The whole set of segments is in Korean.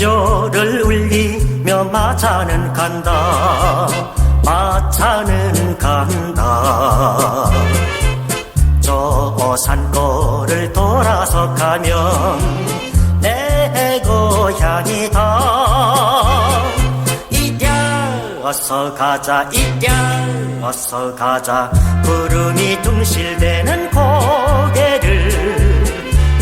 반주를 울리며 마차는 간다. 마차는 간다. 저 산골을 돌아서 가면 내 고향이다. 이랴 어서 가자, 이랴 어서 가자. 구름이 둥실대는 고개를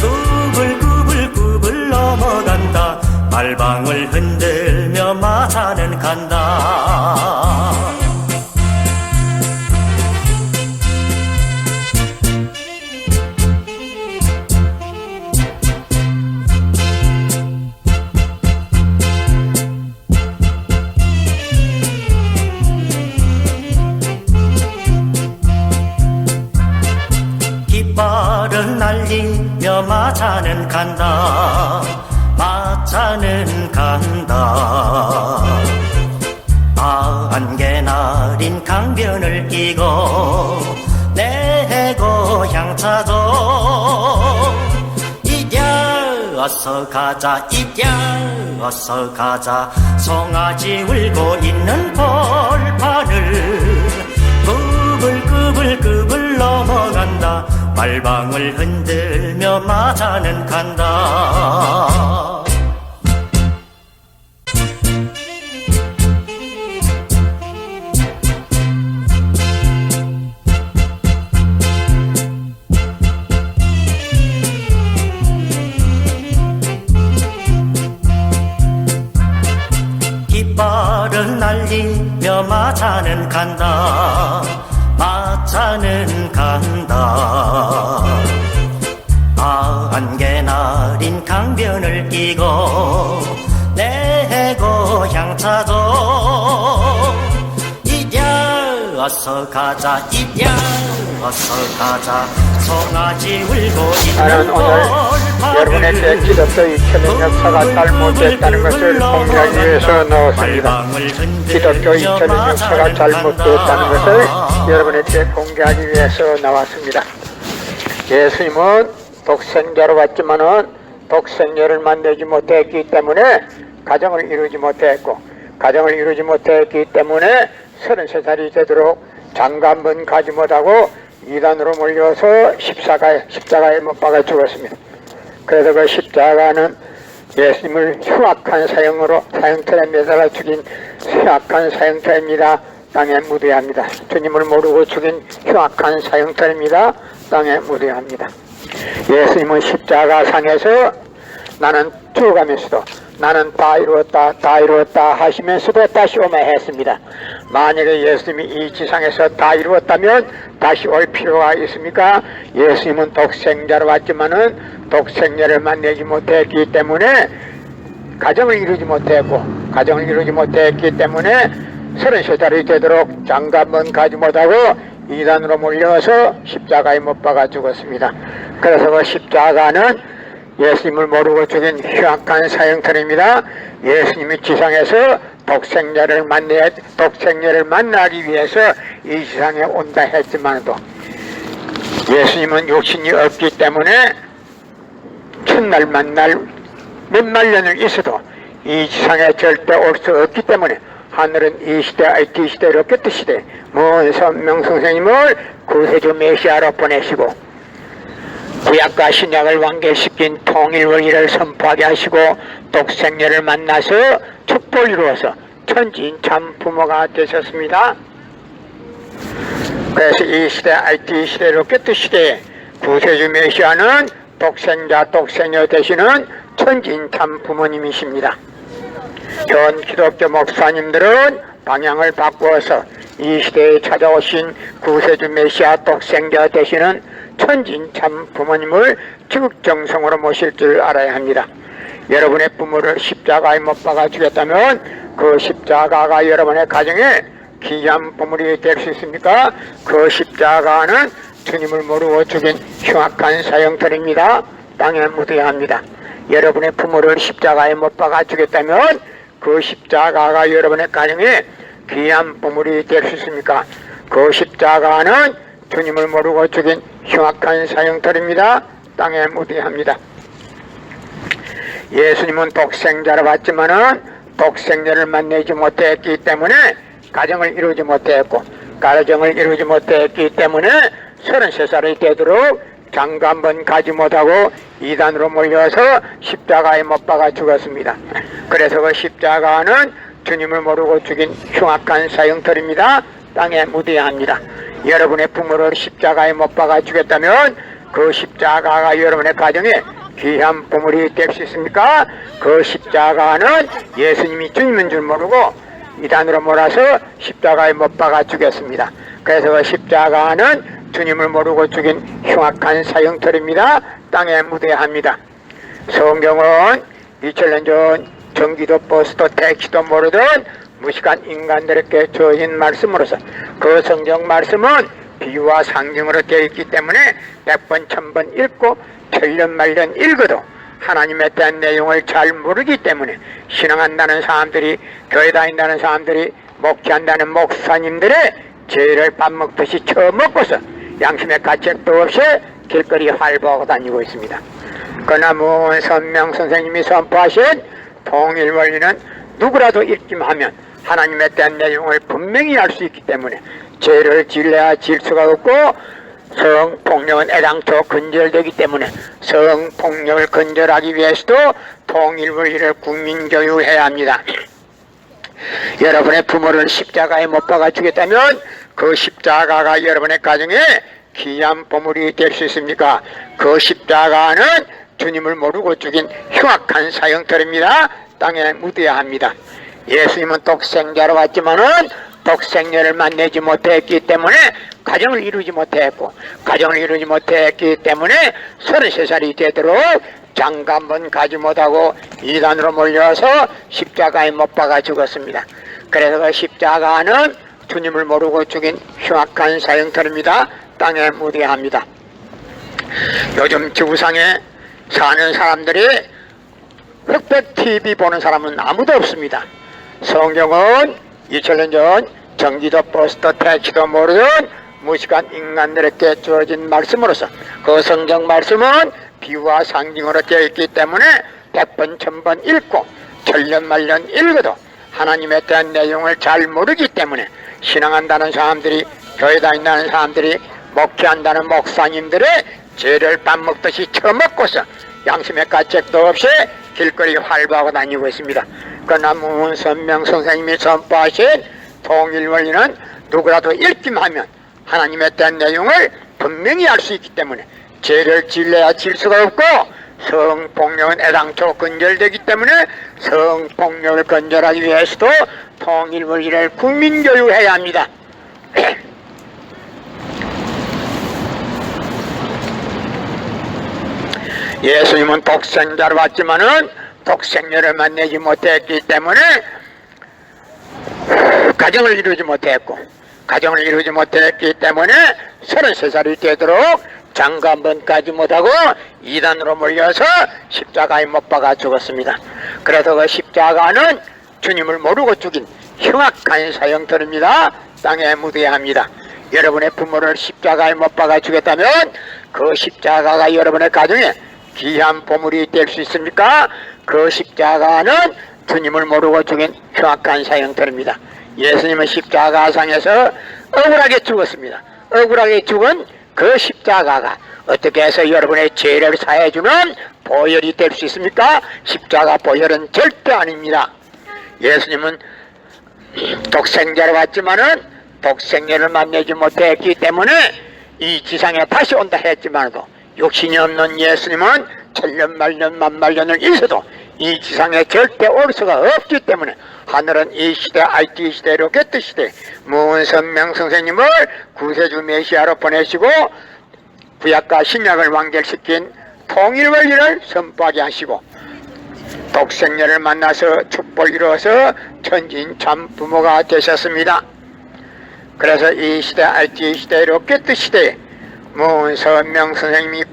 구불구불구불 넘어간다. 말방울 흔들며 마차는 간다. 깃발을 날리며 마차는 간다. 마차는 간다. 안개 나린 강변을 끼고 내 고향 찾아. 이랴 어서 가자, 이랴 어서 가자. 송아지 울고 있는 벌판을 구불구불구불 넘어간다. 말방울 흔들며 마차는 간다. 깃발을 날리며 마차는 간다. 마차는 간다. 안개 나린 강변을 끼고 내 고향 찾아. 이랴 어서 가자, 이랴 어서 가자. 송아지 울고 있는 오늘 여러분에게 기독교 2000년 역사가 잘못됐다는 것을 공개하기 위해서 나왔습니다. 기독교 2000년 역사가 잘못됐다는 것을 여러분에게 공개하기 위해서 나왔습니다. 예수님은 독생자로 왔지만은 독생녀를 만들지 못했기 때문에 가정을 이루지 못했고, 가정을 이루지 못했기 때문에 33살이 되도록 장가 한 번 가지 못하고 이단으로 몰려서 십자가에 못 박아 죽었습니다. 그래서 그 십자가는 예수님을 흉악한 사형틀에 매달아 죽인 흉악한 사형틀입니다. 땅에 묻어야 합니다. 주님을 모르고 죽인 흉악한 사형틀입니다. 땅에 묻어야 합니다. 예수님은 십자가 상에서 나는 죽어가면서도 나는 다 이루었다, 다 이루었다 하시면서도 다시 오마 했습니다. 만약에 예수님이 이 지상에서 다 이루었다면 다시 올 필요가 있습니까? 예수님은 독생자로 왔지만은 독생자를 만나지 못했기 때문에 가정을 이루지 못했고, 가정을 이루지 못했기 때문에 33살이 되도록 장가 한번 가지 못하고 이단으로 몰려서 십자가에 못 박아 죽었습니다. 그래서 그 십자가는 예수님을 모르고 죽인 흉악한 사형틀입니다. 예수님이 지상에서 독생자를 만나기 위해서 이 지상에 온다 했지만도 예수님은 육신이 없기 때문에 첫날 만날 몇만 년을 있어도 이 지상에 절대 올 수 없기 때문에 하늘은 이 시대 IT 시대 로켓 시대 먼 선명 선생님을 구세주 메시아로 보내시고 구약과 신약을 완결시킨 통일 원리를 선포하게 하시고 독생녀를 만나서 축복을 이루어서 천지인 참 부모가 되셨습니다. 그래서 이 시대 IT 시대 로켓 시대에 구세주 메시아는 독생녀 되시는 천지인 참 부모님이십니다. 현 기독교 목사님들은 방향을 바꾸어서 이 시대에 찾아오신 구세주 메시아 독생자 되시는 천진 참 부모님을 지극정성으로 모실 줄 알아야 합니다. 여러분의 부모를 십자가에 못 박아 주겠다면 그 십자가가 여러분의 가정에 귀한 보물이 될 수 있습니까? 그 십자가는 주님을 모르고 죽인 흉악한 사형틀입니다. 땅에 묻어야 합니다. 여러분의 부모를 십자가에 못 박아 주겠다면 그 십자가가 여러분의 가정에 귀한 보물이 될 수 있습니까? 그 십자가는 주님을 모르고 죽인 흉악한 사형틀입니다. 땅에 묻어야 합니다. 예수님은 독생자로 왔지만은 독생자를 만나지 못했기 때문에 가정을 이루지 못했고, 가정을 이루지 못했기 때문에 33살이 되도록 장가 한번 가지 못하고 이단으로 몰려서 십자가에 못 박아 죽었습니다. 그래서 그 십자가는 주님을 모르고 죽인 흉악한 사형털입니다. 땅에 묻어야 합니다. 여러분의 부모를 십자가에 못 박아 죽였다면 그 십자가가 여러분의 가정에 귀한 보물이 될 수 있습니까? 그 십자가는 예수님이 주님인 줄 모르고 이단으로 몰아서 십자가에 못 박아 죽였습니다. 그래서 그 십자가는 주님을 모르고 죽인 흉악한 사형털입니다. 땅에 묻어야 합니다. 성경은 2000년 전 전기도 버스도 택시도 모르던 무식한 인간들에게 주어진 말씀으로서 그 성경 말씀은 비유와 상징으로 되어 있기 때문에 100번 1000번 읽고 천년 말년 읽어도 하나님에 대한 내용을 잘 모르기 때문에 신앙한다는 사람들이, 교회 다닌다는 사람들이, 목회한다는 목사님들의 죄를 밥 먹듯이 처먹고서 양심의 가책도 없이 길거리 활보하고 다니고 있습니다. 그러나 문선명 선생님이 선포하신 통일원리는 누구라도 읽기만 하면 하나님에 대한 내용을 분명히 알 수 있기 때문에 죄를 지려야 질 수가 없고, 성폭력은 애당초 근절되기 때문에 성폭력을 근절하기 위해서도 통일원리를 국민교육해야 합니다. 여러분의 부모를 십자가에 못 박아 주겠다면 그 십자가가 여러분의 가정에 귀한 보물이 될 수 있습니까? 그 십자가는 주님을 모르고 죽인 흉악한 사형털입니다. 땅에 묻어야 합니다. 예수님은 독생자로 왔지만은 독생녀를 만나지 못했기 때문에 가정을 이루지 못했고, 가정을 이루지 못했기 때문에 33살이 되도록 장가 한번 가지 못하고 이단으로 몰려서 십자가에 못 박아 죽었습니다. 그래서 그 십자가는 주님을 모르고 죽인 흉악한 사형털입니다. 땅에 묻어야 합니다. 요즘 지구상에 사는 사람들이 흑백 TV 보는 사람은 아무도 없습니다. 성경은 2000년 전 전기도 버스도 택시도 모르던 무식한 인간들에게 주어진 말씀으로서 그 성경 말씀은 비유와 상징으로 되어 있기 때문에 100번 1000번 읽고 천년 말년 읽어도 하나님에 대한 내용을 잘 모르기 때문에 신앙한다는 사람들이, 교회 다닌다는 사람들이, 목회한다는 목사님들의 죄를 밥 먹듯이 처먹고서 양심의 가책도 없이 길거리 활보하고 다니고 있습니다. 그러나 문선명 선생님이 선포하신 통일원리는 누구라도 읽기만 하면 하나님에 대한 내용을 분명히 알 수 있기 때문에 죄를 질려야 질 수가 없고, 성폭력은 애당초 근절되기 때문에 성폭력을 근절하기 위해서도 통일원리를 국민교육해야 합니다. 예수님은 독생자로 왔지만은 독생녀를 만나지 못했기 때문에 가정을 이루지 못했고, 가정을 이루지 못했기 때문에 33살이 되도록 장가 한번 가지 못하고 이단으로 몰려서 십자가에 못 박아 죽었습니다. 그래서 그 십자가는 주님을 모르고 죽인 흉악한 사형털입니다. 땅에 묻어야 합니다. 여러분의 부모를 십자가에 못 박아 주겠다면 그 십자가가 여러분의 가정에 귀한 보물이 될 수 있습니까? 그 십자가는 주님을 모르고 죽인 흉악한 사형털입니다. 예수님은 십자가상에서 억울하게 죽었습니다. 억울하게 죽은 그 십자가가 어떻게 해서 여러분의 죄를 사해주는 보혈이 될 수 있습니까? 십자가 보혈은 절대 아닙니다. 예수님은 독생자로 왔지만은 독생녀를 만나지 못했기 때문에 이 지상에 다시 온다 했지만도 욕심이 없는 예수님은 천년 말년 만말년을 있어도 이 지상에 절대 올 수가 없기 때문에 하늘은 이 시대, IT 시대, 로켓 시대 문선명 선생님을 구세주 메시아로 보내시고 구약과 신약을 완결시킨 통일원리를 선포하게 하시고 독생녀를 만나서 축복을 이루어서 천진 참 부모가 되셨습니다. 그래서 이 시대, IT 시대, 로켓 시대에 문선명 선생님이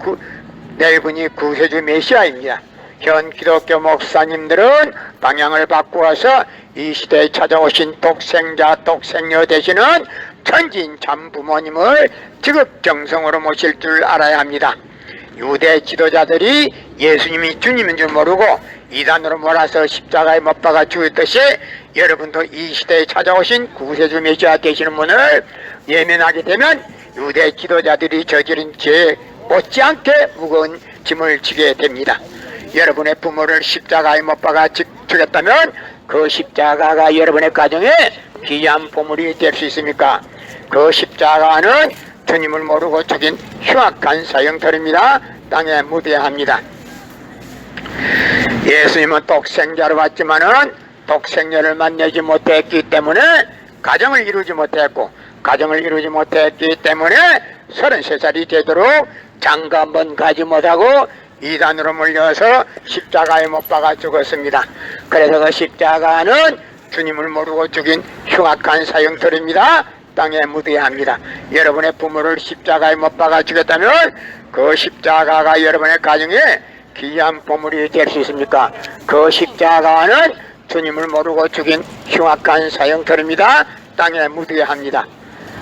내분이 구세주 메시아입니다. 현 기독교 목사님들은 방향을 바꾸어서 이 시대에 찾아오신 독생자, 독생녀 되시는 천진 참 부모님을 지극정성으로 모실 줄 알아야 합니다. 유대 지도자들이 예수님이 주님인 줄 모르고 이단으로 몰아서 십자가에 못 박아 죽였듯이 여러분도 이 시대에 찾아오신 구세주 메시아 되시는 분을 예면하게 되면 유대 지도자들이 저지른 죄 못지않게 무거운 짐을 지게 됩니다. 여러분의 부모를 십자가에 못 박아 죽였다면 그 십자가가 여러분의 가정에 귀한 보물이 될 수 있습니까? 그 십자가는 주님을 모르고 죽인 흉악한 사형터입니다. 땅에 묻어야 합니다. 예수님은 독생자로 왔지만은 독생녀를 만나지 못했기 때문에 가정을 이루지 못했고, 가정을 이루지 못했기 때문에 33살이 되도록 장가 한 번 가지 못하고 이단으로 몰려서 십자가에 못 박아 죽었습니다. 그래서 그 십자가는 주님을 모르고 죽인 흉악한 사형터입니다. 땅에 묻어야 합니다. 여러분의 부모를 십자가에 못 박아 죽였다면 그 십자가가 여러분의 가정에 귀한 보물이 될 수 있습니까? 그 십자가는 주님을 모르고 죽인 흉악한 사형터입니다. 땅에 묻어야 합니다.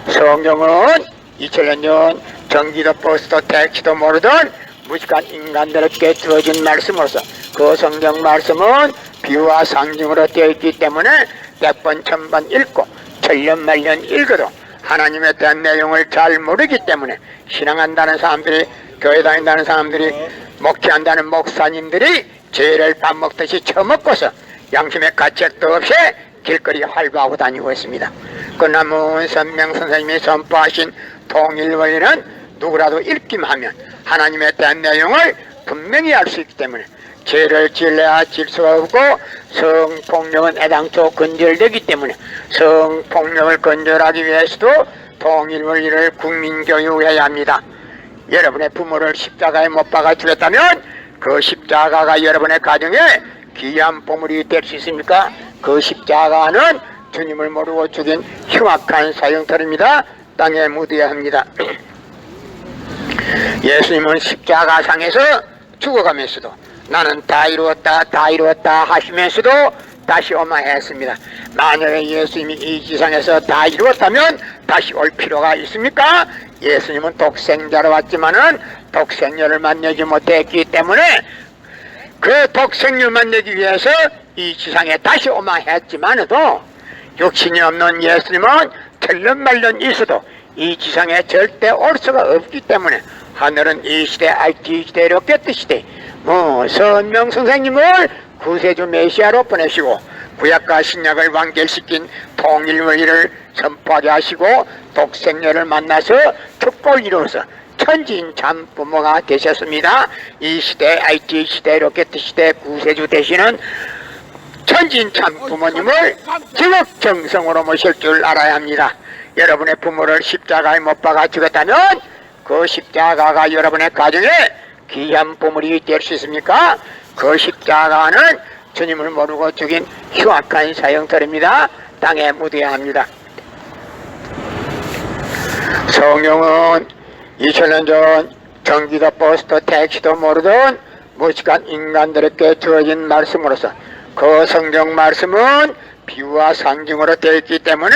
성경은 2000년 전 전기도 버스도 택시도 모르던 무식한 인간들에게 주어진 말씀으로서 그 성경 말씀은 비유와 상징으로 되어 있기 때문에 100번 1000번 읽고 천년만년 읽어도 하나님에 대한 내용을 잘 모르기 때문에 신앙한다는 사람들이, 교회 다닌다는 사람들이, 목회한다는 목사님들이 죄를 밥 먹듯이 처먹고서 양심의 가책도 없이 길거리 활보하고 다니고 있습니다. 그러나 문선명 선생님이 선포하신 통일원리는 누구라도 읽기만 하면 하나님에 대한 내용을 분명히 알 수 있기 때문에 죄를 지으려야 질 수가 없고, 성폭력은 애당초 근절되기 때문에 성폭력을 근절하기 위해서도 통일원리를 국민교육해야 합니다. 여러분의 부모를 십자가에 못 박아 죽였다면 그 십자가가 여러분의 가정에 귀한 보물이 될 수 있습니까? 그 십자가는 주님을 모르고 죽인 흉악한 사형터입니다. 땅에 묻어야 합니다. 예수님은 십자가상에서 죽어가면서도 나는 다 이루었다 다 이루었다 하시면서도 다시 오마 했습니다. 만약에 예수님이 이 지상에서 다 이루었다면 다시 올 필요가 있습니까? 예수님은 독생자로 왔지만은 독생녀를 만나지 못했기 때문에 그 독생녀를 만나기 위해서 이 지상에 다시 오마 했지만도 육신이 없는 예수님은 천년만년 있어도 이 지상에 절대 올 수가 없기 때문에 하늘은 이 시대 IT 시대 로켓 시대 선명 선생님을 구세주 메시아로 보내시고 구약과 신약을 완결시킨 통일원리를 선포하게 하시고 독생녀를 만나서 축복을 이루어서 천지인 참 부모가 되셨습니다. 이 시대 IT 시대 로켓 시대 구세주 되시는 천지인 참 부모님을 지극정성으로 모실 줄 알아야 합니다. 여러분의 부모를 십자가에 못 박아 죽였다면 그 십자가가 여러분의 가정에 귀한 보물이 될 수 있습니까? 그 십자가는 주님을 모르고 죽인 흉악한 사형터입니다. 땅에 묻어야 합니다. 성경은 2000년 전 전기도 버스도 택시도 모르던 무식한 인간들에게 주어진 말씀으로서 그 성경 말씀은 비유와 상징으로 되어 있기 때문에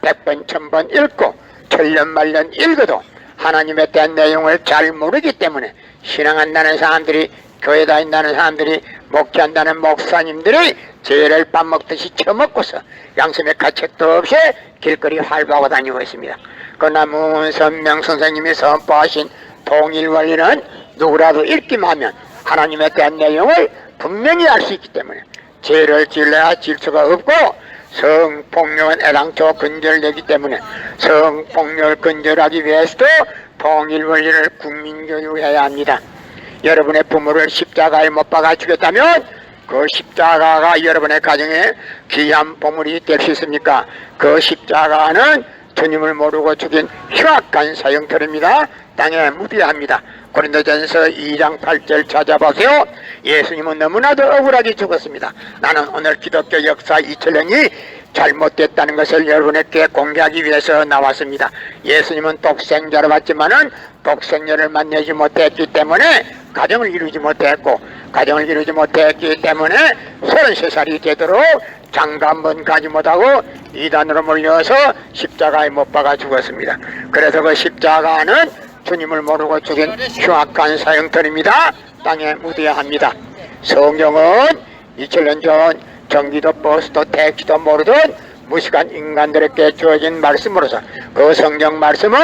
100번 1000번 읽고 천년만년 읽어도 하나님에 대한 내용을 잘 모르기 때문에 신앙한다는 사람들이, 교회 다닌다는 사람들이, 목회한다는 목사님들이 죄를 밥 먹듯이 처먹고서 양심의 가책도 없이 길거리 활보하고 다니고 있습니다. 그러나 문선명 선생님이 선포하신 통일원리는 누구라도 읽기만 하면 하나님에 대한 내용을 분명히 알 수 있기 때문에 죄를 지으려야 질 수가 없고, 성폭력은 애당초 근절되기 때문에 성폭력을 근절하기 위해서도 통일원리를 국민교육해야 합니다. 여러분의 부모를 십자가에 못 박아 죽였다면 그 십자가가 여러분의 가정에 귀한 보물이 될 수 있습니까? 그 십자가는 주님을 모르고 죽인 흉악한 사형터입니다. 땅에 묻어야 합니다. 고린도전서 2장 8절 찾아보세요. 예수님은 너무나도 억울하게 죽었습니다. 나는 오늘 기독교 역사 2000년이 잘못됐다는 것을 여러분에게 공개하기 위해서 나왔습니다. 예수님은 독생자로 왔지만은 독생녀를 만나지 못했기 때문에 가정을 이루지 못했고, 가정을 이루지 못했기 때문에 33살이 되도록 장가 한 번 가지 못하고 이단으로 몰려서 십자가에 못 박아 죽었습니다. 그래서 그 십자가는 주님을 모르고 죽인 흉악한 사형터입니다. 땅에 묻어야 합니다. 성경은 2000년 전 전기도 버스도 택시도 모르던 무식한 인간들에게 주어진 말씀으로서 그 성경 말씀은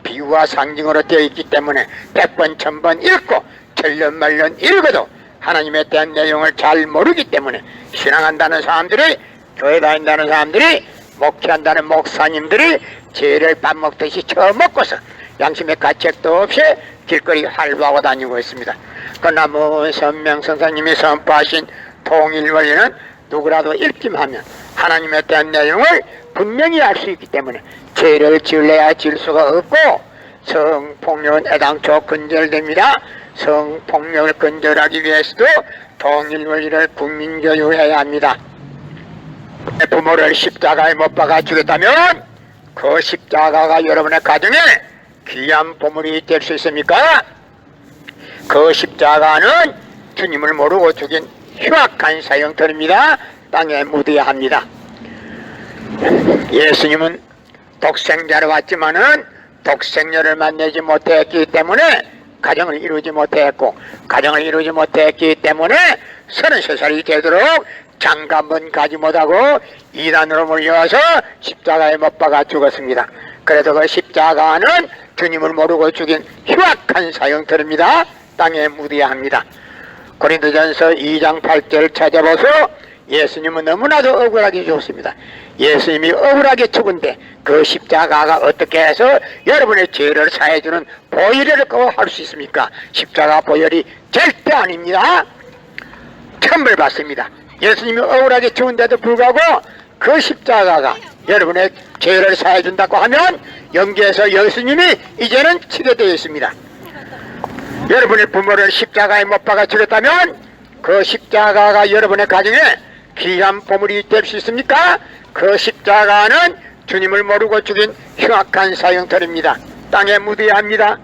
비유와 상징으로 되어 있기 때문에 100번 1000번 읽고 천년 만년 읽어도 하나님에 대한 내용을 잘 모르기 때문에 신앙한다는 사람들이, 교회 다닌다는 사람들이, 목회한다는 목사님들이 죄를 밥 먹듯이 처먹고서 양심의 가책도 없이 길거리 활보하고 다니고 있습니다. 그러나 선명 선생님이 선포하신 통일원리는 누구라도 읽기만 하면 하나님에 대한 내용을 분명히 알 수 있기 때문에 죄를 지을래야 지을 수가 없고, 성폭력은 애당초 근절됩니다. 성폭력을 근절하기 위해서도 통일원리를 국민교육해야 합니다. 부모를 십자가에 못 박아 죽였다면 그 십자가가 여러분의 가정에 귀한 보물이 될 수 있습니까? 그 십자가는 주님을 모르고 죽인 흉악한 사형터입니다. 땅에 묻어야 합니다. 예수님은 독생자로 왔지만은 독생녀를 만나지 못했기 때문에 가정을 이루지 못했고, 가정을 이루지 못했기 때문에 33살이 되도록 장가만 가지 못하고 이단으로 몰려와서 십자가에 못 박아 죽었습니다. 그래서 그 십자가는 주님을 모르고 죽인 흉악한 사형터입니다. 땅에 묻어야 합니다. 고린도전서 2장 8절 찾아보세요. 예수님은 너무나도 억울하게 죽었습니다. 예수님이 억울하게 죽은데 그 십자가가 어떻게 해서 여러분의 죄를 사해주는 보혈이라고 할 수 있습니까? 십자가 보혈이 절대 아닙니다. 천벌 받습니다. 예수님이 억울하게 죽은데도 불구하고 그 십자가가 여러분의 죄를 사해준다고 하면 영계에서 예수님이 이제는 치게 되어 있습니다. 여러분의 부모를 십자가에 못 박아 죽였다면 그 십자가가 여러분의 가정에 귀한 보물이 될 수 있습니까? 그 십자가는 주님을 모르고 죽인 흉악한 사형터입니다. 땅에 묻어야 합니다.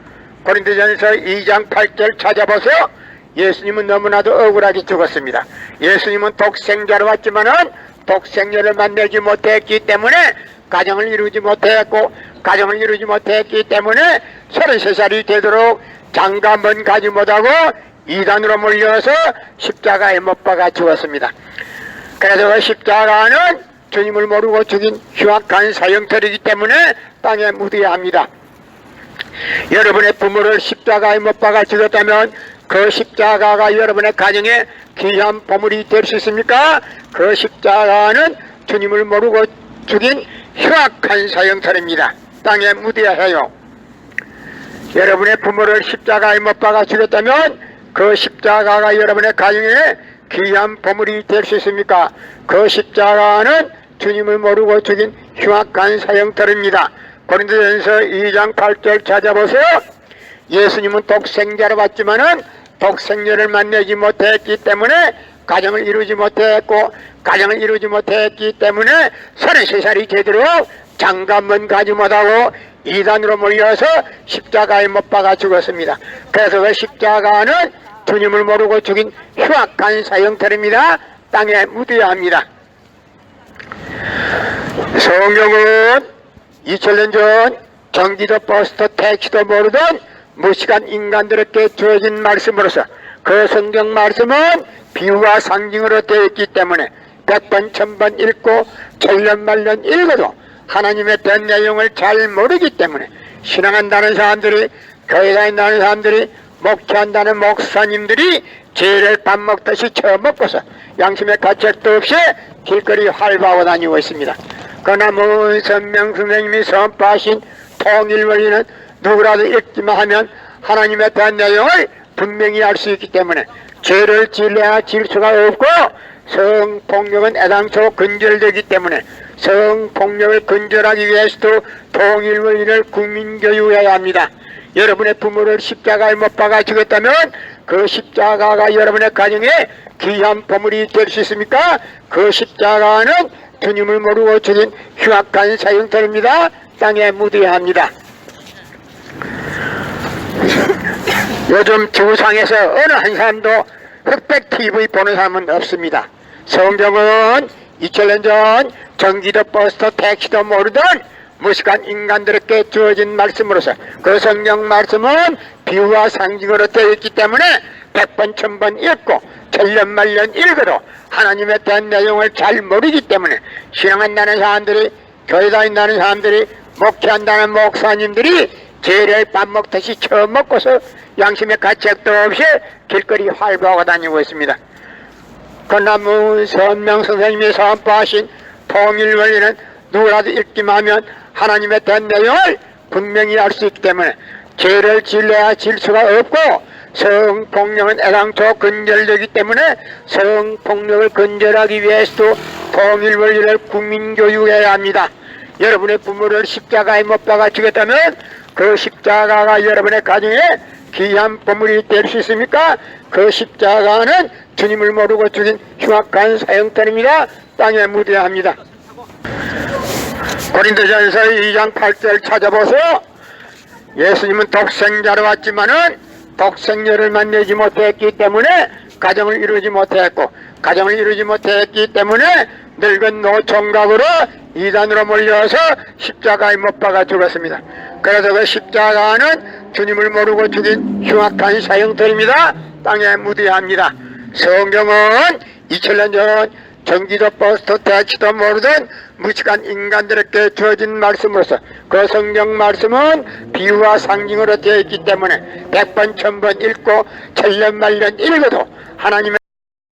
고린도전서 2장 8절 찾아보세요. 예수님은 너무나도 억울하게 죽었습니다. 예수님은 독생자로 왔지만은 독생녀를 만나지 못했기 때문에 가정을 이루지 못했고, 가정을 이루지 못했기 때문에 33살이 되도록 장가먼 가지 못하고 이단으로 몰려서 십자가에 못 박아 죽었습니다. 그래서 그 십자가는 주님을 모르고 죽인 흉악한 사형터이기 때문에 땅에 묻어야 합니다. 여러분의 부모를 십자가에 못 박아 죽였다면 그 십자가가 여러분의 가정에 귀한 보물이 될 수 있습니까? 그 십자가는 주님을 모르고 죽인 흉악한 사형터입니다. 땅에 묻어야 해요. 여러분의 부모를 십자가에 못 박아 죽였다면 그 십자가가 여러분의 가정에 귀한 보물이 될 수 있습니까? 그 십자가는 주님을 모르고 죽인 흉악한 사형터입니다. 고린도전서 2장 8절 찾아보세요. 예수님은 독생자로 왔지만은 독생녀를 만나지 못했기 때문에 가정을 이루지 못했고, 가정을 이루지 못했기 때문에 33살이 되도록 장가먼 가지 못하고 이단으로 몰려서 십자가에 못 박아 죽었습니다. 그래서 그 십자가는 주님을 모르고 죽인 흉악한 사형터입니다. 땅에 묻어야 합니다. 성경은 2000년 전 전기도 버스도 택시도 모르던 무식한 인간들에게 주어진 말씀으로서 그 성경 말씀은 비유와 상징으로 되어 있기 때문에 100번 1000번 읽고 천년 만년 읽어도 하나님에 대한 내용을 잘 모르기 때문에 신앙한다는 사람들이, 교회 다닌다는 사람들이, 목회한다는 목사님들이 죄를 밥 먹듯이 처먹고서 양심의 가책도 없이 길거리 활보하고 다니고 있습니다. 그러나 선명 선생님이 선포하신 통일원리는 누구라도 읽기만 하면 하나님에 대한 내용을 분명히 알 수 있기 때문에 죄를 지을래야 지을 수가 없고, 성폭력은 애당초 근절되기 때문에 성폭력을 근절하기 위해서도 통일원리를 국민교육해야 합니다. 여러분의 부모를 십자가에 못 박아 죽였다면 그 십자가가 여러분의 가정에 귀한 보물이 될 수 있습니까? 그 십자가는 주님을 모르고 죽인 흉악한 사형터입니다. 땅에 묻어야 합니다. 요즘 지구상에서 어느 한 사람도 흑백 TV 보는 사람은 없습니다. 성경은 2000년 전 전기도 버스도 택시도 모르던 무식한 인간들에게 주어진 말씀으로서 그 성경 말씀은 비유와 상징으로 되어 있기 때문에 100번 1000번 읽고 천년만년 읽어도 하나님에 대한 내용을 잘 모르기 때문에 신앙한다는 사람들이, 교회 다닌다는 사람들이, 목회한다는 목사님들이 재래의 밥 먹듯이 처음 먹고서 양심의 가책도 없이 길거리 활보하고 다니고 있습니다. 그나무 선명 선생님이 선포하신 통일원리는 누구라도 읽기만 하면 하나님에 대한 내용을 분명히 알 수 있기 때문에 죄를 질러야 질 수가 없고, 성폭력은 애당초 근절되기 때문에 성폭력을 근절하기 위해서도 통일원리를 국민교육해야 합니다. 여러분의 부모를 십자가에 못 박아 죽였다면 그 십자가가 여러분의 가정에 귀한 보물이 될 수 있습니까? 그 십자가는 주님을 모르고 죽인 흉악한 사형터입니다. 땅에 묻어야 합니다. 고린도전서 2장 8절 찾아보세요. 예수님은 독생자로 왔지만은 독생녀를 만나지 못했기 때문에 가정을 이루지 못했고, 가정을 이루지 못했기 때문에 늙은 노총각으로 이단으로 몰려서 십자가에 못 박아 죽었습니다. 그래서 그 십자가는 주님을 모르고 죽인 흉악한 사형터입니다. 땅에 묻어야 합니다. 성경은 2000년 전 전기도 버스도 대치도 모르던 무식한 인간들에게 주어진 말씀으로서 그 성경 말씀은 비유와 상징으로 되어 있기 때문에 100번 1000번 읽고 천년만년 읽어도 하나님의